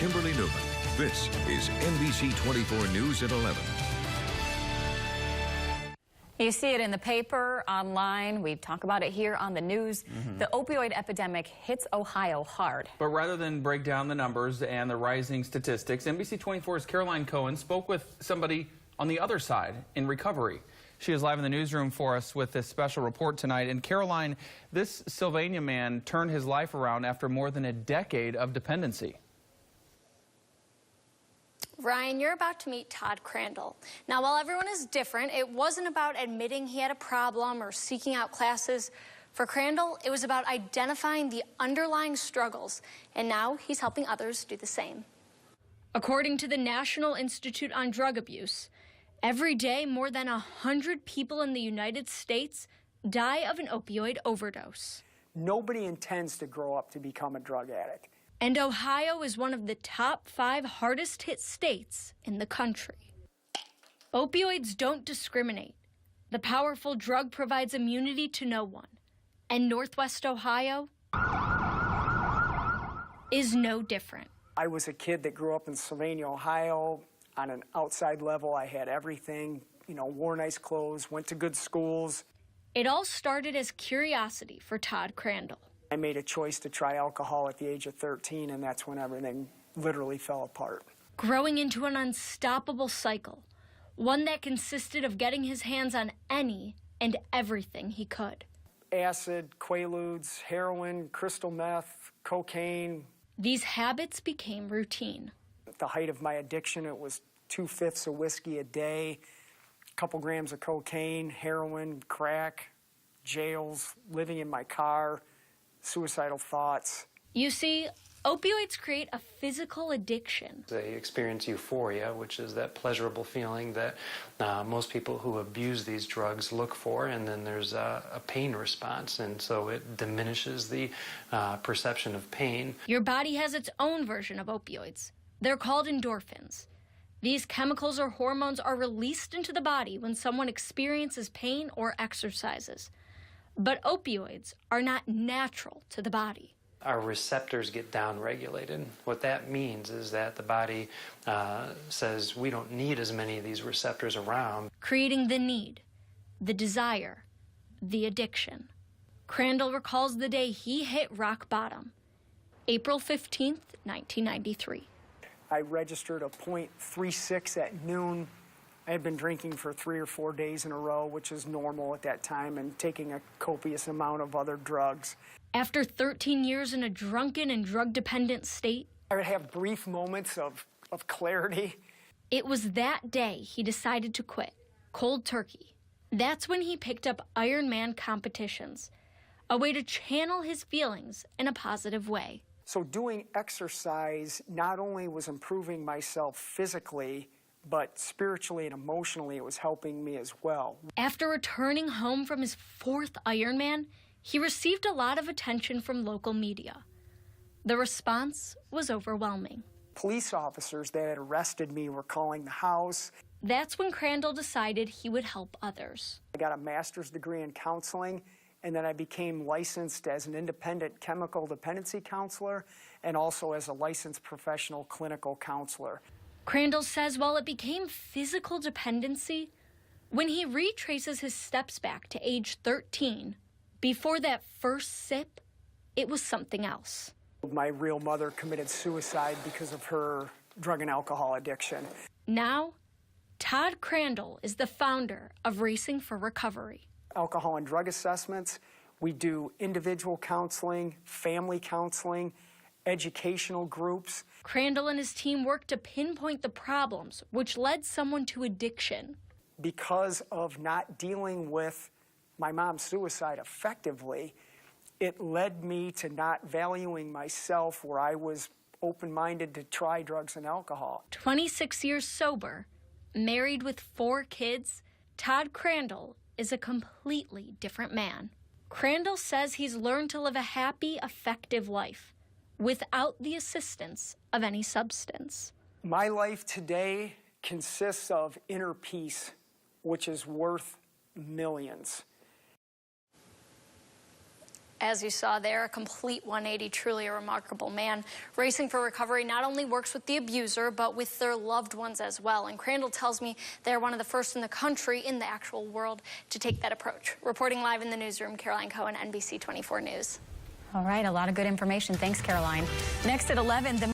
Kimberly Newman. This is NBC24 News at 11. You see it in the paper, online. We talk about it here on the news. The opioid epidemic hits Ohio hard. But rather than break down the numbers and the rising statistics, NBC24's Caroline Cohen spoke with somebody on the other side in recovery. She is live in the newsroom for us with this special report tonight. And Caroline, this Sylvania man turned his life around after more than a decade of dependency. Ryan, you're about to meet Todd Crandall. Now, while everyone is different, it wasn't about admitting he had a problem or seeking out classes. For Crandall, it was about identifying the underlying struggles, and now he's helping others do the same. According to the National Institute on Drug Abuse, every day more than 100 people in the United States die of an opioid overdose. Nobody intends to grow up to become a drug addict. And Ohio is one of the top 5 hardest hit states in the country. Opioids don't discriminate. The powerful drug provides immunity to no one. And Northwest Ohio is no different. I was a kid that grew up in Sylvania, Ohio. On an outside level, I had everything, wore nice clothes, went to good schools. It all started as curiosity for Todd Crandall. I made a choice to try alcohol at the age of 13, and that's when everything literally fell apart. Growing into an unstoppable cycle, one that consisted of getting his hands on any and everything he could. Acid, Quaaludes, heroin, crystal meth, cocaine. These habits became routine. At the height of my addiction, it was 2/5 of whiskey a day, a couple grams of cocaine, heroin, crack, jails, living in my car, suicidal thoughts. You see, opioids create a physical addiction. They experience euphoria, which is that pleasurable feeling that most people who abuse these drugs look for, and then there's a pain response, and so it diminishes the perception of pain. Your body has its own version of opioids. They're called endorphins. These chemicals or hormones are released into the body when someone experiences pain or exercises. But opioids are not natural to the body. Our receptors get downregulated. What that means is that the body says we don't need as many of these receptors around. Creating the need, the desire, the addiction. Crandall recalls the day he hit rock bottom, April 15th, 1993. I registered a .36 at noon. I had been drinking for 3 or 4 days in a row, which is normal at that time, and taking a copious amount of other drugs. After 13 years in a drunken and drug-dependent state, I would have brief moments of clarity. It was that day he decided to quit, cold turkey. That's when he picked up Ironman competitions, a way to channel his feelings in a positive way. So doing exercise not only was improving myself physically, but spiritually and emotionally, it was helping me as well. After returning home from his 4th Ironman, he received a lot of attention from local media. The response was overwhelming. Police officers that had arrested me were calling the house. That's when Crandall decided he would help others. I got a master's degree in counseling, and then I became licensed as an independent chemical dependency counselor and also as a licensed professional clinical counselor. Crandall says while it became physical dependency, when he retraces his steps back to age 13, before that first sip, it was something else. My real mother committed suicide because of her drug and alcohol addiction. Now, Todd Crandall is the founder of Racing for Recovery. Alcohol and drug assessments. We do individual counseling, family counseling, educational groups. Crandall and his team worked to pinpoint the problems which led someone to addiction. Because of not dealing with my mom's suicide effectively, it led me to not valuing myself where I was open-minded to try drugs and alcohol. 26 years sober, married with 4 kids, Todd Crandall is a completely different man. Crandall says he's learned to live a happy, effective life without the assistance of any substance. My life today consists of inner peace, which is worth millions. As you saw there, a complete 180, truly a remarkable man. Racing for Recovery not only works with the abuser, but with their loved ones as well. And Crandall tells me they're one of the first in the country, in the actual world, to take that approach. Reporting live in the newsroom, Caroline Cohen, NBC24 News. All right, a lot of good information. Thanks, Caroline. Next at 11, the